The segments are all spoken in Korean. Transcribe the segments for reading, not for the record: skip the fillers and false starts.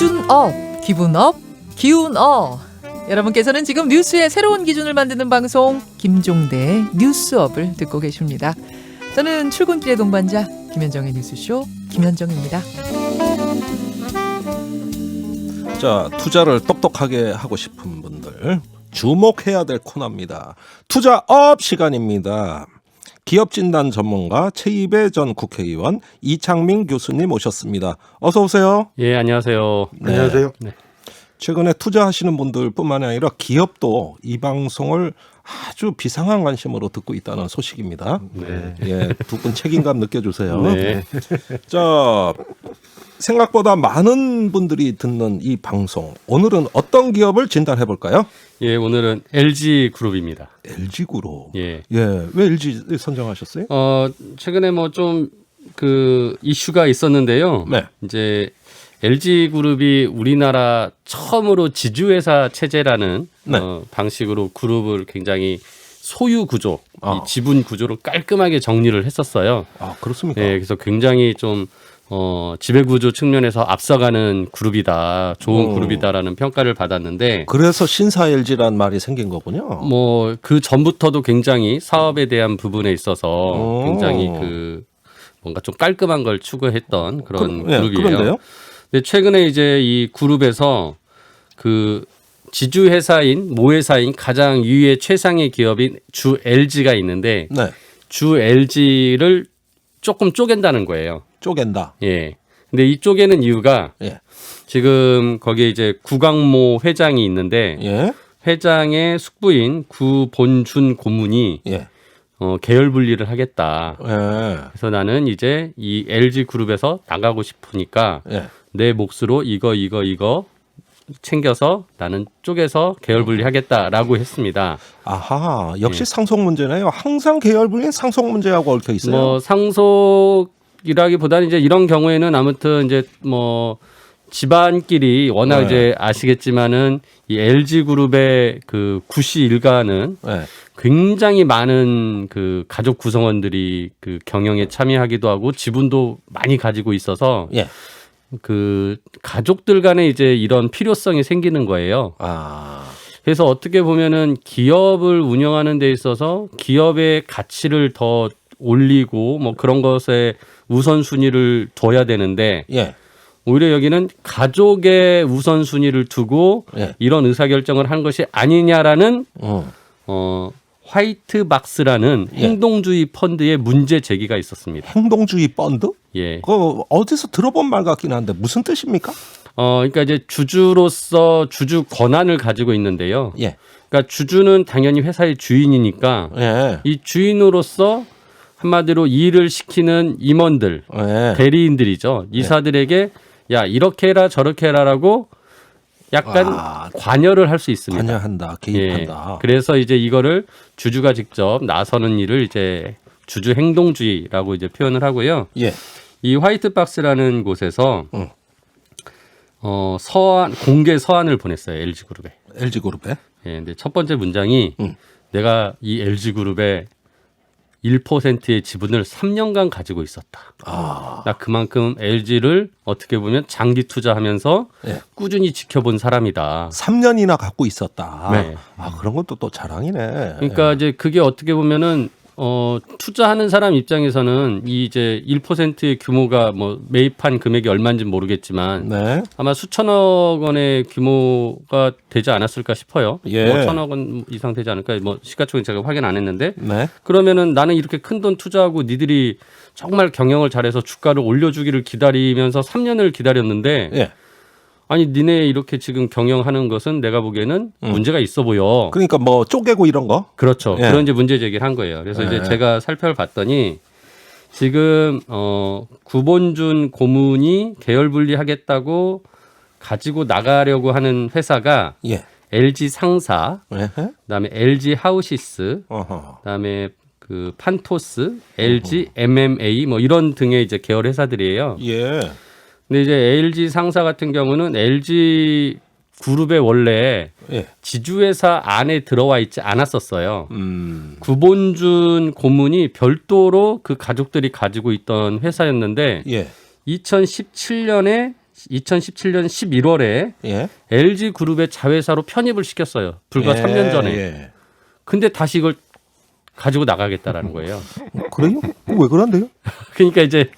기준 업, 기분 업, 기운 업. 여러분께서는 지금 뉴스의 새로운 기준을 만드는 방송 김종대의 뉴스업을 듣고 계십니다. 저는 출근길의 동반자 김현정의 뉴스쇼 김현정입니다. 자, 투자를 똑똑하게 하고 싶은 분들 주목해야 될 코너입니다. 투자업 시간입니다. 기업진단 전문가 최이배 전 국회의원, 이창민 교수님 모셨습니다. 어서 오세요. 예, 안녕하세요. 네. 안녕하세요. 네. 최근에 투자하시는 분들뿐만 아니라 기업도 이 방송을 아주 비상한 관심으로 듣고 있다는 소식입니다. 네. 예, 두 분 책임감 느껴주세요. 네. 자, 생각보다 많은 분들이 듣는 이 방송, 오늘은 어떤 기업을 진단해 볼까요? 예, 오늘은 LG 그룹입니다. LG그룹. 예. 예, 왜 LG 선정하셨어요? 최근에 뭐 좀 그 이슈가 있었는데요. 네. 이제 LG 그룹이 우리나라 처음으로 지주회사 체제라는 네. 방식으로 그룹을 굉장히 소유 구조, 아. 이 지분 구조를 깔끔하게 정리를 했었어요. 아, 그렇습니까? 예, 그래서 굉장히 좀 지배구조 측면에서 앞서가는 그룹이다, 좋은 그룹이다라는 평가를 받았는데, 그래서 신사 LG란 말이 생긴 거군요. 뭐 그 전부터도 굉장히 사업에 대한 부분에 있어서 굉장히 그 뭔가 좀 깔끔한 걸 추구했던 그런 그룹이에요. 그런데요? 근데 최근에 이제 이 그룹에서 그 지주회사인 모회사인 가장 유의 최상의 기업인 주 LG가 있는데 네. 주 LG를 조금 쪼갠다는 거예요. 쪼갠다. 예. 근데 이 쪼개는 이유가 예. 지금 거기에 이제 구광모 회장이 있는데 예. 회장의 숙부인 구본준 고문이 예. 계열 분리를 하겠다. 예. 그래서 나는 이제 이 LG 그룹에서 나가고 싶으니까 예. 내 몫으로 이거 챙겨서 나는 쪼개서 계열 분리하겠다라고 했습니다. 아하, 역시 상속 문제네요. 항상 계열 분리는 상속 문제하고 얽혀 있어요. 뭐 상속이라기보다는 이제 이런 경우에는 아무튼 이제 뭐 집안끼리 워낙 네. 이제 아시겠지만은 이 LG 그룹의 그 구씨 일가는 예. 굉장히 많은 그 가족 구성원들이 그 경영에 참여하기도 하고 지분도 많이 가지고 있어서 예. 그 가족들 간에 이제 이런 필요성이 생기는 거예요. 아. 그래서 어떻게 보면은 기업을 운영하는 데 있어서 기업의 가치를 더 올리고 뭐 그런 것에 우선순위를 둬야 되는데 예. 오히려 여기는 가족의 우선순위를 두고 예. 이런 의사결정을 한 것이 아니냐라는 화이트 박스라는 예. 행동주의 펀드의 문제 제기가 있었습니다. 행동주의 펀드? 예. 그 어디서 들어본 말 같긴 한데 무슨 뜻입니까? 그러니까 이제 주주로서 주주 권한을 가지고 있는데요. 예. 그러니까 주주는 당연히 회사의 주인이니까 예. 이 주인으로서 한마디로 일을 시키는 임원들, 예. 대리인들이죠. 이사들에게 야 이렇게 해라 저렇게 해라라고 약간 관여를 할 수 있습니다. 관여한다, 개입한다. 예. 그래서 이제 이거를 주주가 직접 나서는 일을 이제 주주 행동주의라고 이제 표현을 하고요. 예. 이 화이트 박스라는 곳에서 서한 공개 서한을 보냈어요. LG 그룹에. LG 그룹에. 예. 근데 첫 번째 문장이 내가 이 LG 그룹에 1%의 지분을 3년간 가지고 있었다. 나 그만큼 LG를 어떻게 보면 장기 투자하면서 예. 꾸준히 지켜본 사람이다. 3년이나 갖고 있었다. 네. 아, 그런 것도 또 자랑이네. 그러니까 이제 그게 어떻게 보면은 투자하는 사람 입장에서는 이 이제 1%의 규모가 뭐 매입한 금액이 얼마인지 모르겠지만 네. 아마 수천억 원의 규모가 되지 않았을까 싶어요. 예. 뭐 천억 원 이상 되지 않을까. 뭐 시가총액 제가 확인 안 했는데 네. 그러면은 나는 이렇게 큰 돈 투자하고 니들이 정말 경영을 잘해서 주가를 올려주기를 기다리면서 3년을 기다렸는데 예. 아니 니네 이렇게 지금 경영하는 것은 내가 보기에는 문제가 있어 보여. 그러니까 뭐 쪼개고 이런 거. 그렇죠. 예. 그런 이제 문제 제기를 한 거예요. 그래서 이제 제가 살펴봤더니 지금 구본준 고문이 계열 분리하겠다고 가지고 나가려고 하는 회사가 예. LG 상사, 예. 그다음에 LG 하우시스, 어허. 그다음에 그 판토스, LG MMA 뭐 이런 등의 이제 계열 회사들이에요. 예. 근데 이제 LG 상사 같은 경우는 LG 그룹에 원래 예. 지주회사 안에 들어와 있지 않았었어요. 구본준 고문이 별도로 그 가족들이 가지고 있던 회사였는데 예. 2017년에 2017년 11월에 예. LG 그룹의 자회사로 편입을 시켰어요. 불과 예, 3년 전에. 예. 근데 다시 이걸 가지고 나가겠다라는 거예요. 그래요? 왜 그런데요? 그러니까 이제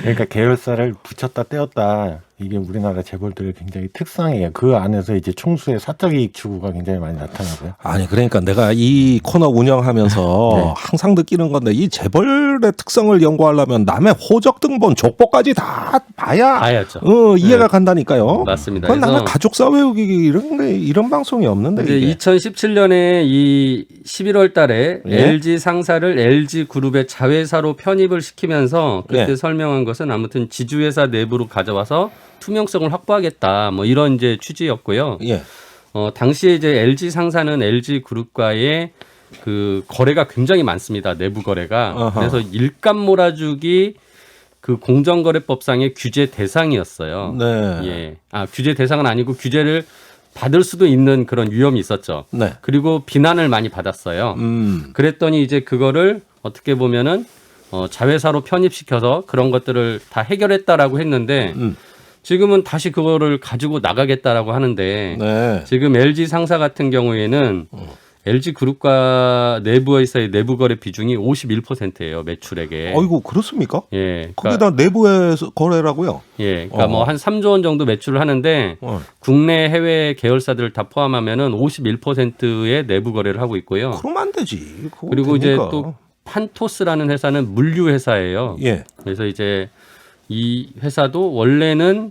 그러니까 계열사를 붙였다 떼었다 이게 우리나라 재벌들의 굉장히 특성이에요. 그 안에서 이제 총수의 사적 이익 추구가 굉장히 많이 나타나고요. 아니 그러니까 내가 이 코너 운영하면서 네. 항상 느끼는 건데 이 재벌의 특성을 연구하려면 남의 호적 등본 족보까지 다 봐야 봐야죠. 이해가 네. 간다니까요. 맞습니다. 그건 남의 그래서 가족 사회우기 이런 방송이 없는데 이제 이게. 2017년에 이 11월 달에 예? LG 상사를 LG 그룹의 자회사로 편입을 시키면서 그때 예. 설명한 것은 아무튼 지주회사 내부로 가져와서 투명성을 확보하겠다. 뭐 이런 이제 취지였고요. 예. 당시에 이제 LG 상사는 LG 그룹과의 그 거래가 굉장히 많습니다. 내부 거래가. 아하. 그래서 일감 몰아주기 그 공정거래법상의 규제 대상이었어요. 네. 예. 규제 대상은 아니고 규제를 받을 수도 있는 그런 위험이 있었죠. 네. 그리고 비난을 많이 받았어요. 그랬더니 이제 그거를 어떻게 보면은 자회사로 편입시켜서 그런 것들을 다 해결했다라고 했는데 지금은 다시 그거를 가지고 나가겠다라고 하는데 네. 지금 LG 상사 같은 경우에는 LG 그룹과 내부에서의 내부 거래 비중이 51%예요. 매출액에. 어이구 그렇습니까? 예. 거기다 내부에서 거래라고요? 예. 그러니까 뭐 한 3조 원 정도 매출을 하는데 국내 해외 계열사들을 다 포함하면은 51%의 내부 거래를 하고 있고요. 그러면 안 되지. 그거 그리고 됩니까? 이제 또 판토스라는 회사는 물류 회사예요. 예. 그래서 이제 이 회사도 원래는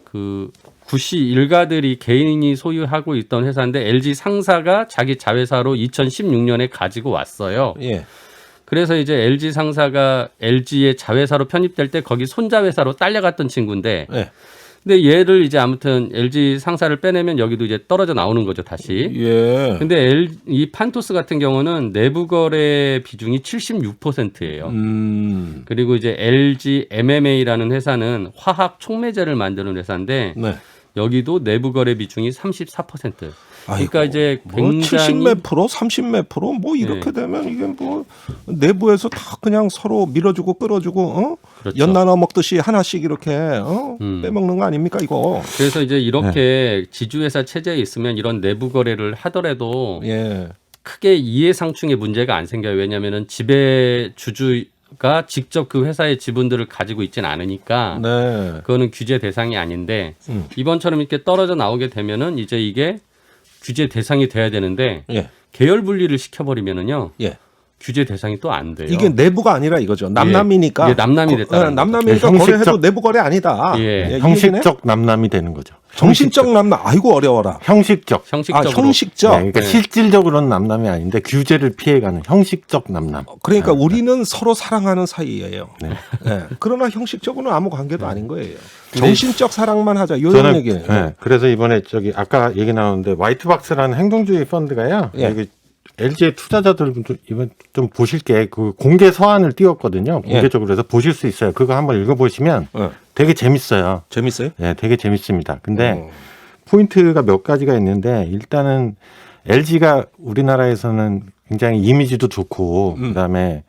그 구시 일가들이 개인이 소유하고 있던 회사인데 LG 상사가 자기 자회사로 2016년에 가지고 왔어요. 예. 그래서 이제 LG 상사가 LG의 자회사로 편입될 때 거기 손자회사로 딸려갔던 친구인데 예. 근데 얘를 이제 아무튼 LG 상사를 빼내면 여기도 이제 떨어져 나오는 거죠, 다시. 예. 근데 이 판토스 같은 경우는 내부 거래 비중이 76%예요. 그리고 이제 LG MMA라는 회사는 화학 촉매제를 만드는 회사인데 네. 여기도 내부 거래 비중이 34%. 그러니까 아이고, 이제 뭐 굉장히 70몇 프로, 30몇 프로 뭐 이렇게 되면 이게 뭐 내부에서 다 그냥 서로 밀어주고 끌어주고 그렇죠. 연 나눠 먹듯이 하나씩 이렇게 빼먹는 거 아닙니까 이거? 그래서 이제 이렇게 지주회사 체제에 있으면 이런 내부 거래를 하더라도 예. 크게 이해상충의 문제가 안 생겨요. 왜냐하면은 지배 주주가 직접 그 회사의 지분들을 가지고 있지는 않으니까 네. 그거는 규제 대상이 아닌데 이번처럼 이렇게 떨어져 나오게 되면은 이제 이게 규제 대상이 돼야 되는데 예. 계열 분리를 시켜버리면은요. 예. 규제 대상이 또 안 돼요. 이게 내부가 아니라 이거죠. 남남이니까. 예, 남남이 됐다. 남남이니까 네, 거래해도 내부 거래 아니다. 예. 형식적 남남이 되는 거죠. 정신적 남남. 아이고 어려워라. 형식적. 형식적으로. 형식적. 네, 그러니까 실질적으로는 남남이 아닌데 규제를 피해가는 형식적 남남. 그러니까 우리는 서로 사랑하는 사이예요. 네. 예. 그러나 형식적으로는 아무 관계도 아닌 거예요. 정신적 사랑만 하자. 이런 저는 얘기예요. 네, 그래서 이번에 저기 아까 얘기 나오는데 화이트박스라는 행동주의 펀드가요. 예. 여기 LG의 투자자들 이번 좀 보실 게 그 공개 서한을 띄웠거든요. 공개적으로 해서 보실 수 있어요. 그거 한번 읽어보시면 되게 재밌어요. 재밌어요? 네, 되게 재밌습니다. 근데 포인트가 몇 가지가 있는데 일단은 LG가 우리나라에서는 굉장히 이미지도 좋고 그다음에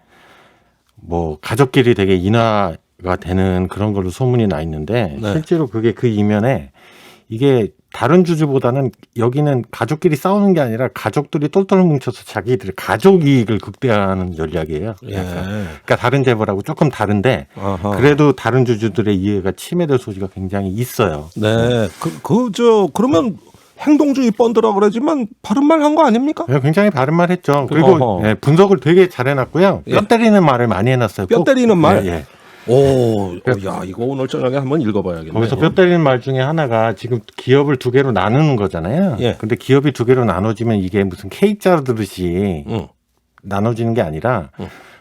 뭐 가족끼리 되게 인화가 되는 그런 걸로 소문이 나 있는데 네. 실제로 그게 그 이면에 이게 다른 주주보다는 여기는 가족끼리 싸우는 게 아니라 가족들이 똘똘 뭉쳐서 자기들의 가족 이익을 극대화하는 전략이에요. 예. 그러니까 다른 재벌하고 조금 다른데 아하. 그래도 다른 주주들의 이해가 침해될 소지가 굉장히 있어요. 네. 그러면 행동주의 펀드라고 그러지만 바른 말 한 거 아닙니까? 네, 굉장히 바른 말 했죠. 그리고 어허. 예, 분석을 되게 잘 해놨고요. 예. 뼈 때리는 말을 많이 해놨어요. 뼈 꼭. 때리는 말? 예, 예. 오, 야, 이거 오늘 저녁에 한번 읽어봐야겠네. 거기서 뼈 때리는 말 중에 하나가 지금 기업을 두 개로 나누는 거잖아요. 예. 근데 기업이 두 개로 나눠지면 이게 무슨 케이크 자르듯이 나눠지는 게 아니라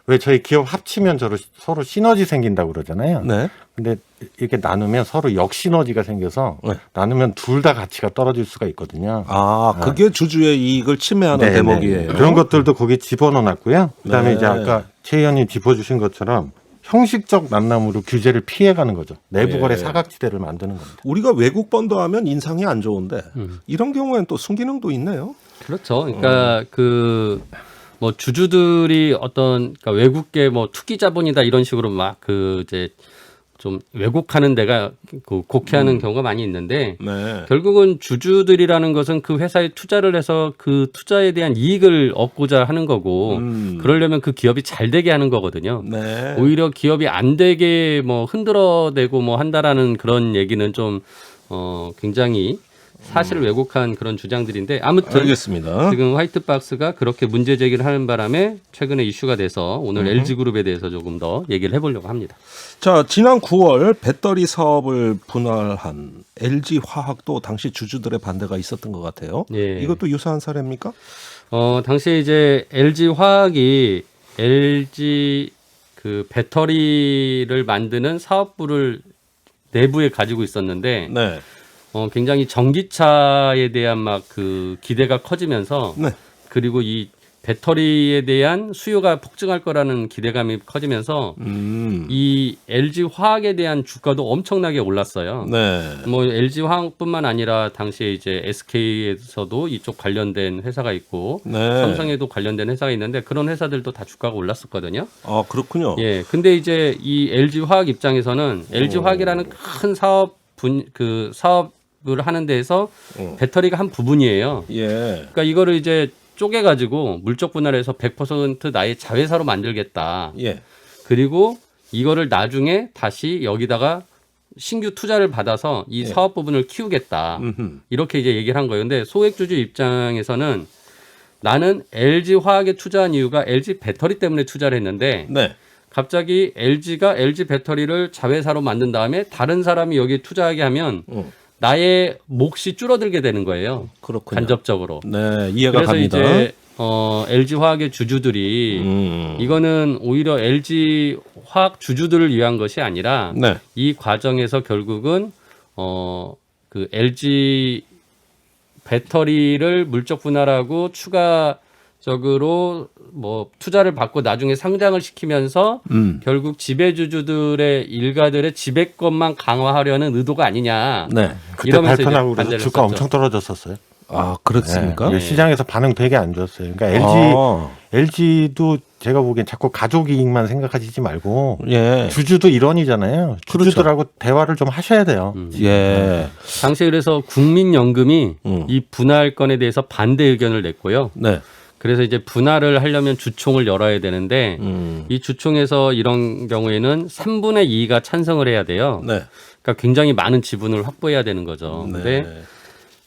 왜 저희 기업 합치면 서로 시너지 생긴다고 그러잖아요. 네. 근데 이렇게 나누면 서로 역시너지가 생겨서 네. 나누면 둘 다 가치가 떨어질 수가 있거든요. 그게 주주의 이익을 침해하는 네, 대목이에요. 네. 그런 것들도 거기 집어넣어놨고요. 그다음에 네. 이제 아까 최 의원님 짚어주신 것처럼 형식적 남남으로 규제를 피해가는 거죠. 내부 거래 예. 사각지대를 만드는 겁니다. 우리가 외국 펀드 하면 인상이 안 좋은데 이런 경우에는 또 순기능도 있네요. 그렇죠. 그러니까 그 뭐 주주들이 어떤 그러니까 외국계 뭐 투기 자본이다 이런 식으로 막 그 이제 좀 왜곡하는 데가 곡해하는 경우가 많이 있는데 네. 결국은 주주들이라는 것은 그 회사에 투자를 해서 그 투자에 대한 이익을 얻고자 하는 거고 그러려면 그 기업이 잘 되게 하는 거거든요. 네. 오히려 기업이 안 되게 뭐 흔들어대고 뭐 한다라는 그런 얘기는 좀 굉장히 사실을 왜곡한 그런 주장들인데 아무튼 알겠습니다. 지금 화이트박스가 그렇게 문제 제기를 하는 바람에 최근에 이슈가 돼서 오늘 LG그룹에 대해서 조금 더 얘기를 해보려고 합니다. 자, 지난 9월 배터리 사업을 분할한 LG화학도 당시 주주들의 반대가 있었던 것 같아요. 예. 이것도 유사한 사례입니까? 당시에 이제 LG화학이 LG 그 배터리를 만드는 사업부를 내부에 가지고 있었는데 네. 굉장히 전기차에 대한 막 그 기대가 커지면서 네. 그리고 이 배터리에 대한 수요가 폭증할 거라는 기대감이 커지면서 이 LG 화학에 대한 주가도 엄청나게 올랐어요. 네. 뭐 LG 화학뿐만 아니라 당시에 이제 SK에서도 이쪽 관련된 회사가 있고 네. 삼성에도 관련된 회사가 있는데 그런 회사들도 다 주가가 올랐었거든요. 아, 그렇군요. 예. 근데 이제 이 LG 화학 입장에서는 LG 화학이라는 큰 사업을 하는 데에서 배터리가 한 부분이에요. 예. 그러니까 이거를 이제 쪼개가지고 물적 분할해서 100% 나의 자회사로 만들겠다. 예. 그리고 이거를 나중에 다시 여기다가 신규 투자를 받아서 이 사업 부분을 키우겠다. 이렇게 이제 얘기를 한 거예요. 근데 소액주주 입장에서는 나는 LG 화학에 투자한 이유가 LG 배터리 때문에 투자를 했는데 네. 갑자기 LG가 LG 배터리를 자회사로 만든 다음에 다른 사람이 여기 투자하게 하면 나의 몫이 줄어들게 되는 거예요. 그렇군요. 간접적으로. 네, 이해가 그래서 갑니다. 이제 LG 화학의 주주들이 이거는 오히려 LG 화학 주주들을 위한 것이 아니라 네. 이 과정에서 결국은 그 LG 배터리를 물적 분할하고 추가적으로 뭐 투자를 받고 나중에 상장을 시키면서 결국 지배주주들의 일가들의 지배권만 강화하려는 의도가 아니냐. 네. 그때 이러면서 이제 발표나고 그래서 반대를 주가 했었죠. 엄청 떨어졌었어요. 아, 그렇습니까? 네. 시장에서 반응 되게 안 좋았어요. 그러니까 LG도 제가 보기엔 자꾸 가족 이익만 생각하시지 말고 예. 주주도 일원이잖아요. 주주들하고 대화를 좀 하셔야 돼요. 예. 당시에 그래서 국민연금이 이 분할건에 대해서 반대 의견을 냈고요. 네. 그래서 이제 분할을 하려면 주총을 열어야 되는데 이 주총에서 이런 경우에는 3분의 2가 찬성을 해야 돼요. 네. 그러니까 굉장히 많은 지분을 확보해야 되는 거죠. 근데 네.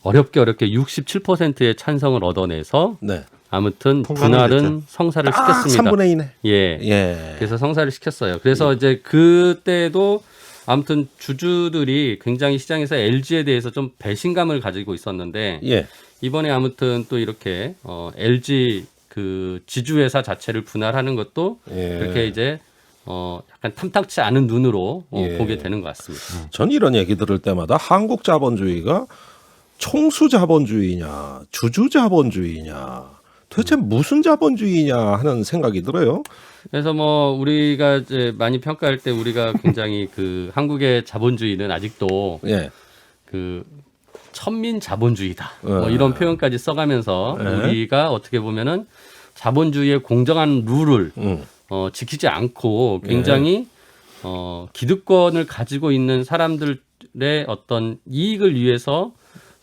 어렵게 67%의 찬성을 얻어내서 네. 아무튼 통과는 분할은 됐죠. 성사를 아, 시켰습니다. 3분의 2네. 예. 예. 그래서 성사를 시켰어요. 그래서 이제 그때도 아무튼 주주들이 굉장히 시장에서 LG에 대해서 좀 배신감을 가지고 있었는데 예. 이번에 아무튼 또 이렇게 LG 그 지주회사 자체를 분할하는 것도 예. 그렇게 이제 약간 탐탁치 않은 눈으로 예. 보게 되는 것 같습니다. 전 이런 얘기 들을 때마다 한국 자본주의가 총수 자본주의냐, 주주 자본주의냐, 도대체 무슨 자본주의냐 하는 생각이 들어요. 그래서 뭐 우리가 이제 많이 평가할 때 우리가 굉장히 그 한국의 자본주의는 아직도 예. 그 천민 자본주의다. 뭐 이런 표현까지 써가면서 우리가 어떻게 보면은 자본주의의 공정한 룰을 지키지 않고 굉장히 기득권을 가지고 있는 사람들의 어떤 이익을 위해서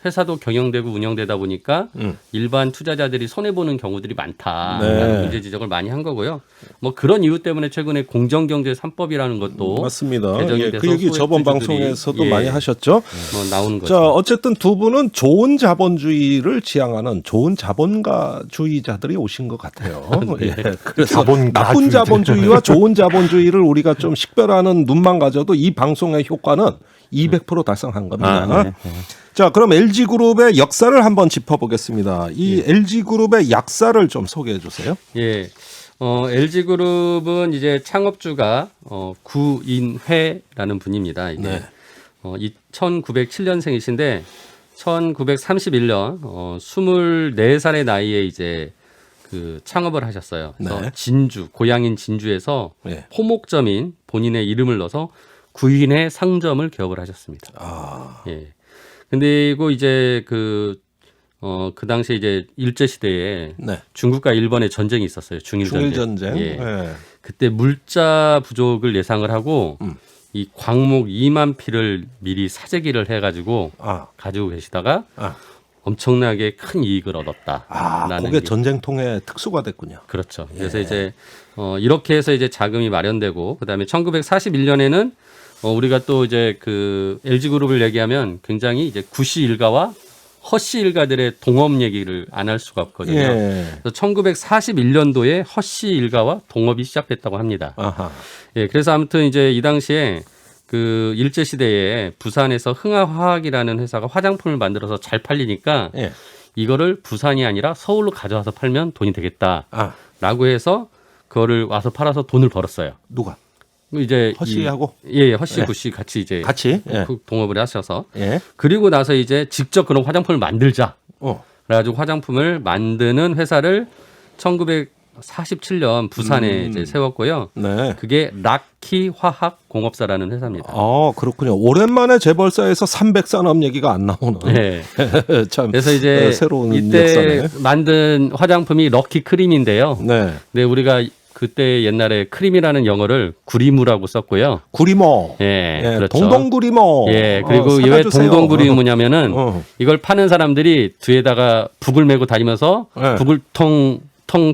회사도 경영되고 운영되다 보니까 일반 투자자들이 손해보는 경우들이 많다라는 네. 문제 지적을 많이 한 거고요. 뭐 그런 이유 때문에 최근에 공정경제 3법이라는 것도 맞습니다. 개정이 예, 돼서 그 얘기 저번 소액주주들이, 방송에서도 예, 많이 하셨죠. 뭐 나오는 거죠. 자, 어쨌든 두 분은 좋은 자본주의를 지향하는 좋은 자본가주의자들이 오신 것 같아요. 예, 그래서 나쁜 자본가주의자. 자본주의와 좋은 자본주의를 우리가 좀 식별하는 눈만 가져도 이 방송의 효과는 200% 달성한 겁니다. 네. 자, 그럼 LG그룹의 역사를 한번 짚어보겠습니다. 이 LG그룹의 약사를 좀 소개해 주세요. 예. LG그룹은 이제 창업주가 구인회라는 분입니다. 이게 네. 1907년생이신데 1931년 24살의 나이에 이제 그 창업을 하셨어요. 그래서 네. 진주, 고향인 진주에서 네. 호목점인 본인의 이름을 넣어서 구인회 상점을 개업을 하셨습니다. 아, 예. 근데 이거 이제 그 당시에 이제 일제시대에 네. 중국과 일본의 전쟁이 있었어요. 중일전쟁. 중일전쟁. 예. 예. 그때 물자 부족을 예상을 하고 이 광목 2만 피를 미리 사재기를 해가지고 아, 가지고 계시다가 아, 엄청나게 큰 이익을 얻었다. 아, 그게 전쟁통의 특수가 됐군요. 그렇죠. 그래서 이제 이렇게 해서 이제 자금이 마련되고 그다음에 1941년에는 우리가 또 이제 그 LG 그룹을 얘기하면 굉장히 이제 구시 일가와 허씨 일가들의 동업 얘기를 안 할 수가 없거든요. 예. 그래서 1941년도에 허씨 일가와 동업이 시작됐다고 합니다. 아하. 예, 그래서 아무튼 이제 이 당시에 그 일제 시대에 부산에서 흥하화학이라는 회사가 화장품을 만들어서 잘 팔리니까 예. 이거를 부산이 아니라 서울로 가져와서 팔면 돈이 되겠다라고 아, 해서 그거를 와서 팔아서 돈을 벌었어요. 누가? 이제 허씨하고? 예, 허씨 예. 구씨 같이 이제 같이? 예. 그 동업을 하셔서 예. 그리고 나서 이제 직접 그런 화장품을 만들자. 그래가지고 화장품을 만드는 회사를 1947년 부산에 이제 세웠고요. 네. 그게 락키 화학 공업사라는 회사입니다. 그렇군요. 오랜만에 재벌사에서 300산업 얘기가 안 나오는. 네. 참. 그래서 이제 새로운 이때 역사네. 만든 화장품이 럭키 크림인데요. 네. 네, 우리가 그때 옛날에 크림이라는 영어를 구리무라고 썼고요. 구리모. 예, 예, 그렇죠. 동동구리모. 예, 그리고 사다 왜 주세요. 동동구리 뭐냐면은 어. 이걸 파는 사람들이 뒤에다가 북을 메고 다니면서 네. 북을 통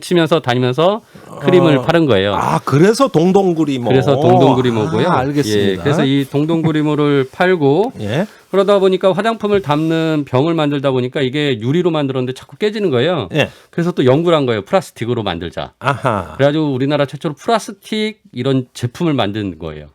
치면서 다니면서 크림을 파는 거예요. 그래서 동동구리모. 그래서 동동구리모고요. 알겠습니다. 예, 그래서 이 동동구리모를 팔고 예. 그러다 보니까 화장품을 담는 병을 만들다 보니까 이게 유리로 만들었는데 자꾸 깨지는 거예요. 예. 그래서 또 연구를 한 거예요. 플라스틱으로 만들자. 아하. 그래가지고 우리나라 최초로 플라스틱 이런 제품을 만든 거예요.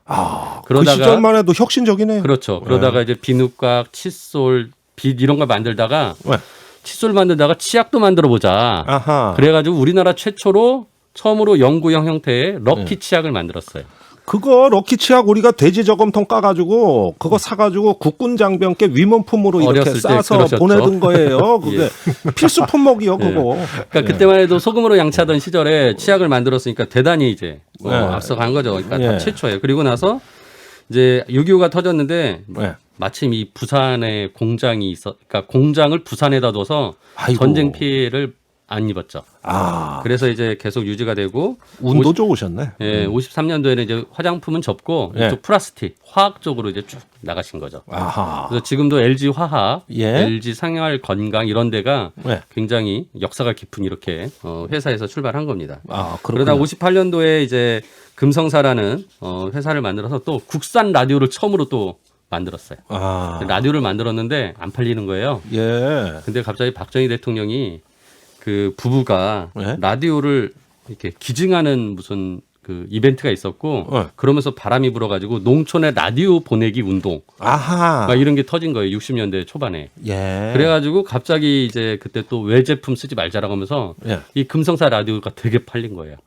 그 시절만 해도 혁신적이네요. 그렇죠. 그러다가 이제 비누각, 칫솔, 빛 이런 걸 만들다가 왜? 칫솔 만들다가 치약도 만들어 보자. 아하. 그래가지고 우리나라 최초로 처음으로 영구형 형태의 럭키 치약을 만들었어요. 그거 럭키 치약 우리가 돼지 저금통 까가지고 그거 사가지고 국군 장병께 위문품으로 이렇게 어렸을 때 싸서 그러셨죠. 보내던 거예요. 그게 필수 품목이요, 그거. 그러니까 그때만 해도 소금으로 양치하던 시절에 치약을 만들었으니까 대단히 이제 네. 앞서간 거죠. 그러니까 예. 다 최초예요. 그리고 나서 이제 6.25가 터졌는데 네. 마침 이 부산에 공장이 그러니까 공장을 부산에다 둬서 아이고. 전쟁 피해를 안 입었죠. 그래서 이제 계속 유지가 되고 운도 좋으셨네. 예, 53년도에는 이제 화장품은 접고 예. 이쪽 플라스틱, 화학 쪽으로 이제 쭉 나가신 거죠. 아하. 그래서 지금도 LG 화학, 예. LG 생활 건강 이런 데가 네. 굉장히 역사가 깊은 이렇게 회사에서 출발한 겁니다. 그렇구나. 그러다 58년도에 이제 금성사라는 회사를 만들어서 또 국산 라디오를 처음으로 또 만들었어요. 라디오를 만들었는데 안 팔리는 거예요. 예. 근데 갑자기 박정희 대통령이 그 부부가 네? 라디오를 이렇게 기증하는 무슨 그 이벤트가 있었고 네. 그러면서 바람이 불어가지고 농촌에 라디오 보내기 운동 아하. 막 이런 게 터진 거예요. 60년대 초반에. 예. 그래가지고 갑자기 이제 그때 또 외제품 쓰지 말자라고 하면서 예. 이 금성사 라디오가 되게 팔린 거예요.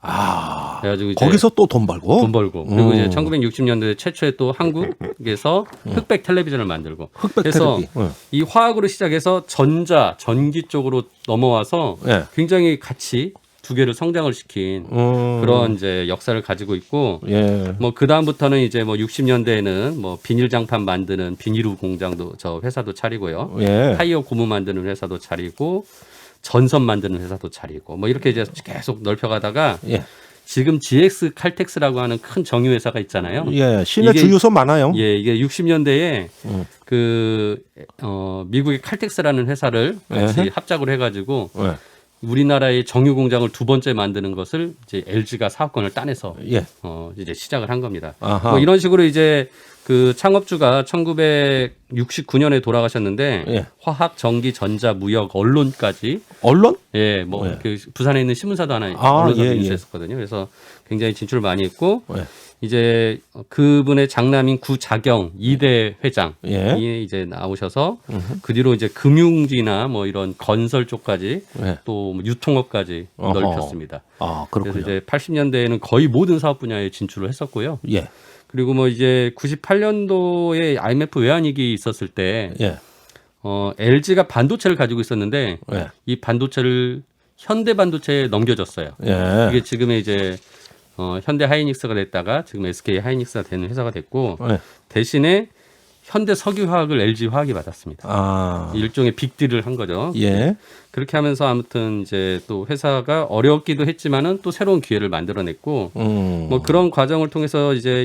그래가지고 이제 거기서 또 돈 벌고? 돈 벌고 그리고 이제 1960년대 최초에 또 한국에서 흑백 텔레비전을 만들고 흑백 그래서 텔레비. 이 화학으로 시작해서 전기 쪽으로 넘어와서 예. 굉장히 같이 두 개를 성장을 시킨 그런 이제 역사를 가지고 있고 예. 뭐 그 다음부터는 이제 뭐 60년대에는 뭐 비닐 장판 만드는 비닐우 공장도 저 회사도 차리고요. 예. 타이어 고무 만드는 회사도 차리고 전선 만드는 회사도 차리고 뭐 이렇게 이제 계속 넓혀가다가 예. 지금 GX 칼텍스라고 하는 큰 정유 회사가 있잖아요. 예. 시내 이게- 주유소 많아요. 예, 이게 60년대에 미국의 칼텍스라는 회사를 같이 에헤. 합작을 해가지고 예. 우리나라의 정유 공장을 두 번째 만드는 것을 이제 LG가 사업권을 따내서 예. 이제 시작을 한 겁니다. 아하. 뭐 이런 식으로 이제 그 창업주가 1969년에 돌아가셨는데 예. 화학, 전기, 전자, 무역, 언론까지 언론? 예, 뭐 예. 그 부산에 있는 신문사도 하나 아, 언론사도 예, 예. 인수했었거든요. 그래서 굉장히 진출을 많이 했고 예. 이제 그분의 장남인 구자경 2대 회장이 예. 이제 나오셔서 그 뒤로 이제 금융지나 뭐 이런 건설 쪽까지 예. 또뭐 유통업까지 어허. 넓혔습니다. 그렇군요. 그래서 이제 80년대에는 거의 모든 사업 분야에 진출을 했었고요. 예. 그리고 뭐 이제 98년도에 IMF 외환위기 있었을 때 예. LG가 반도체를 가지고 있었는데 예. 이 반도체를 현대 반도체에 넘겨줬어요. 예. 이게 지금의 이제 현대 하이닉스가 됐다가 지금 SK 하이닉스가 되는 회사가 됐고 예. 대신에 현대 석유화학을 LG 화학이 받았습니다. 일종의 빅딜을 한 거죠. 예. 그렇게 하면서 아무튼 이제 또 회사가 어렵기도 했지만은 또 새로운 기회를 만들어냈고 뭐 그런 과정을 통해서 이제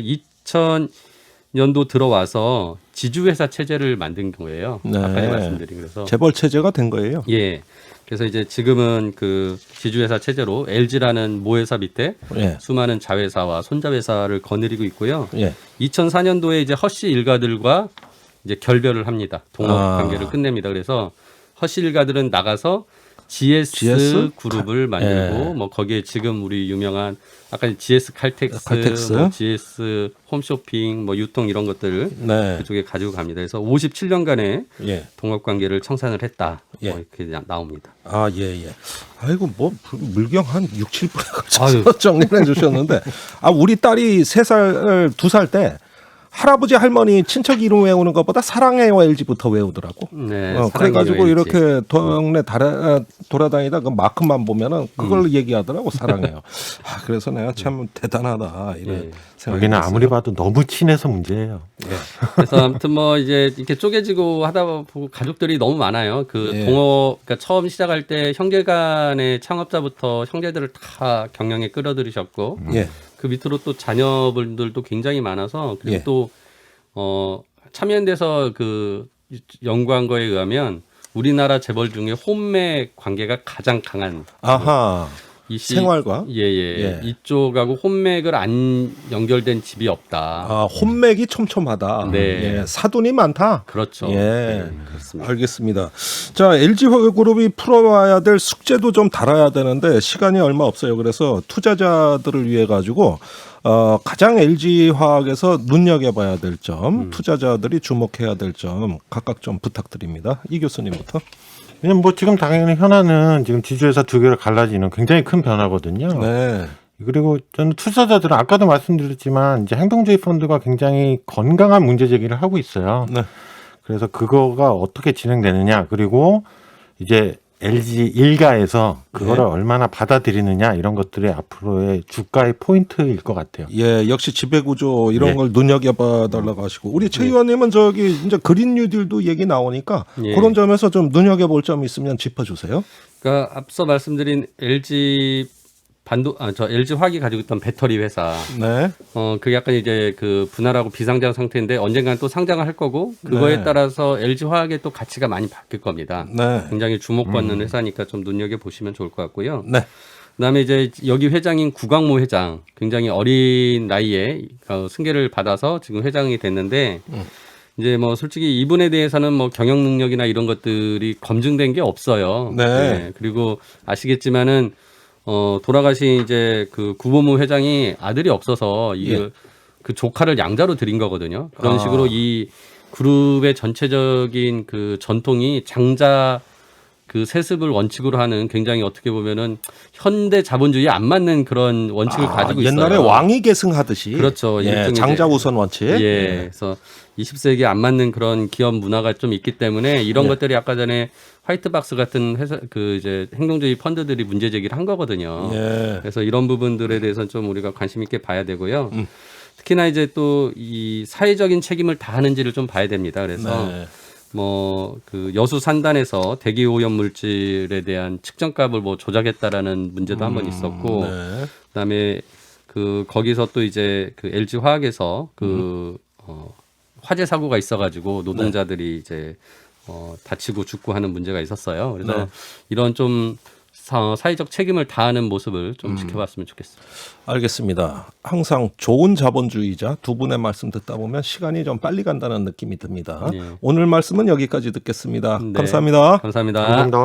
2000년도 들어와서 지주회사 체제를 만든 거예요. 네. 아까 말씀드린 그래서 재벌 체제가 된 거예요. 예. 그래서 이제 지금은 그 지주회사 체제로 LG라는 모회사 밑에 예. 수많은 자회사와 손자회사를 거느리고 있고요. 예. 2004년도에 이제 허씨 일가들과 이제 결별을 합니다. 동업 아. 관계를 끝냅니다. 그래서 허씨 일가들은 나가서 GS GS? 그룹을 만들고 예. 뭐 거기에 지금 우리 유명한 아까 GS 칼텍스, 뭐 GS 홈쇼핑, 뭐 유통 이런 것들을 네. 그쪽에 가지고 갑니다. 그래서 57년간의 예. 동업 관계를 청산을 했다. 예. 뭐 이렇게 나옵니다. 아, 예, 예. 아이고, 뭐, 물경 한 6, 7분에 아유. 걸쳐서 정리를 해 주셨는데, 아, 우리 딸이 3살, 2살 때, 할아버지, 할머니, 친척 이름 외우는 것보다 사랑해요 LG부터 외우더라고. 네, 그래가지고 사랑해요, 이렇게 동네 돌아다니다 그 마크만 보면은 그걸 얘기하더라고, 사랑해요. 아, 그래서 내가 참 대단하다, 이런 예. 생각이 여기는 들었어요. 아무리 봐도 너무 친해서 문제예요. 그래서 아무튼 뭐 이제 이렇게 쪼개지고 하다 보고 가족들이 너무 많아요. 그 예. 동업 그러니까 처음 시작할 때 형제간의 창업자부터 형제들을 다 경영에 끌어들이셨고 예. 그 밑으로 또 자녀분들도 굉장히 많아서 그리고 예. 또 참여연대에서 그 연구한 거에 의하면 우리나라 재벌 중에 혼매 관계가 가장 강한 아하. 이 생활과? 예예 예. 이쪽하고 혼맥을 안 연결된 집이 없다. 아, 혼맥이 촘촘하다. 네. 예, 사돈이 많다. 그렇죠. 예. 네, 그렇습니다. 알겠습니다. 자, LG화학그룹이 풀어와야 될 숙제도 좀 달아야 되는데 시간이 얼마 없어요. 그래서 투자자들을 위해 가지고 가장 LG화학에서 눈여겨봐야 될 점, 투자자들이 주목해야 될 점 각각 좀 부탁드립니다. 이 교수님부터. 왜냐면 뭐 지금 당연히 현안은 지금 지주회사 두 개로 갈라지는 굉장히 큰 변화거든요. 네. 그리고 저는 투자자들은 아까도 말씀드렸지만 이제 행동주의 펀드가 굉장히 건강한 문제 제기를 하고 있어요. 네. 그래서 그거가 어떻게 진행되느냐 그리고 이제 LG 일가에서 그거를 네. 얼마나 받아들이느냐 이런 것들이 앞으로의 주가의 포인트일 것 같아요. 예, 역시 지배구조 이런 네. 걸 눈여겨봐 달라고 하시고 우리 최 의원님은 저기 이제 그린 뉴딜도 얘기 나오니까 예. 그런 점에서 좀 눈여겨볼 점이 있으면 짚어주세요. 그러니까 앞서 말씀드린 LG LG 화학이 가지고 있던 배터리 회사, 네. 그게 약간 이제 그 분할하고 비상장 상태인데 언젠간 또 상장을 할 거고 그거에 네. 따라서 LG 화학의 또 가치가 많이 바뀔 겁니다. 네. 굉장히 주목받는 회사니까 좀 눈여겨 보시면 좋을 것 같고요. 네. 그다음에 이제 여기 회장인 구광모 회장, 굉장히 어린 나이에 승계를 받아서 지금 회장이 됐는데. 이제 뭐 솔직히 이분에 대해서는 뭐 경영 능력이나 이런 것들이 검증된 게 없어요. 네. 그리고 아시겠지만은 돌아가신 이제 그 구보무 회장이 아들이 없어서 예. 그 조카를 양자로 들인 거거든요. 그런 식으로 이 그룹의 전체적인 그 전통이 장자 그 세습을 원칙으로 하는 굉장히 어떻게 보면은 현대 자본주의에 안 맞는 그런 원칙을 가지고 있어요. 옛날에 왕이 계승하듯이. 그렇죠. 예, 일종의 장자 이제- 우선 원칙. 예. 그래서 20세기에 안 맞는 그런 기업 문화가 좀 있기 때문에 이런 예. 것들이 아까 전에 화이트박스 같은 회사 그 이제 행동주의 펀드들이 문제 제기를 한 거거든요. 예. 그래서 이런 부분들에 대해서는 좀 우리가 관심 있게 봐야 되고요. 특히나 이제 또 이 사회적인 책임을 다하는지를 좀 봐야 됩니다. 그래서 네. 뭐 그 여수 산단에서 대기 오염 물질에 대한 측정값을 뭐 조작했다라는 문제도 한번 있었고, 네. 그다음에 그 거기서 또 이제 그 LG 화학에서 그 화재 사고가 있어가지고 노동자들이 이제 다치고 죽고 하는 문제가 있었어요. 그래서 네. 이런 좀 사회적 책임을 다하는 모습을 좀 지켜봤으면 좋겠습니다. 알겠습니다. 항상 좋은 자본주의자 두 분의 말씀 듣다 보면 시간이 좀 빨리 간다는 느낌이 듭니다. 네. 오늘 말씀은 여기까지 듣겠습니다. 네. 감사합니다. 감사합니다. 감사합니다.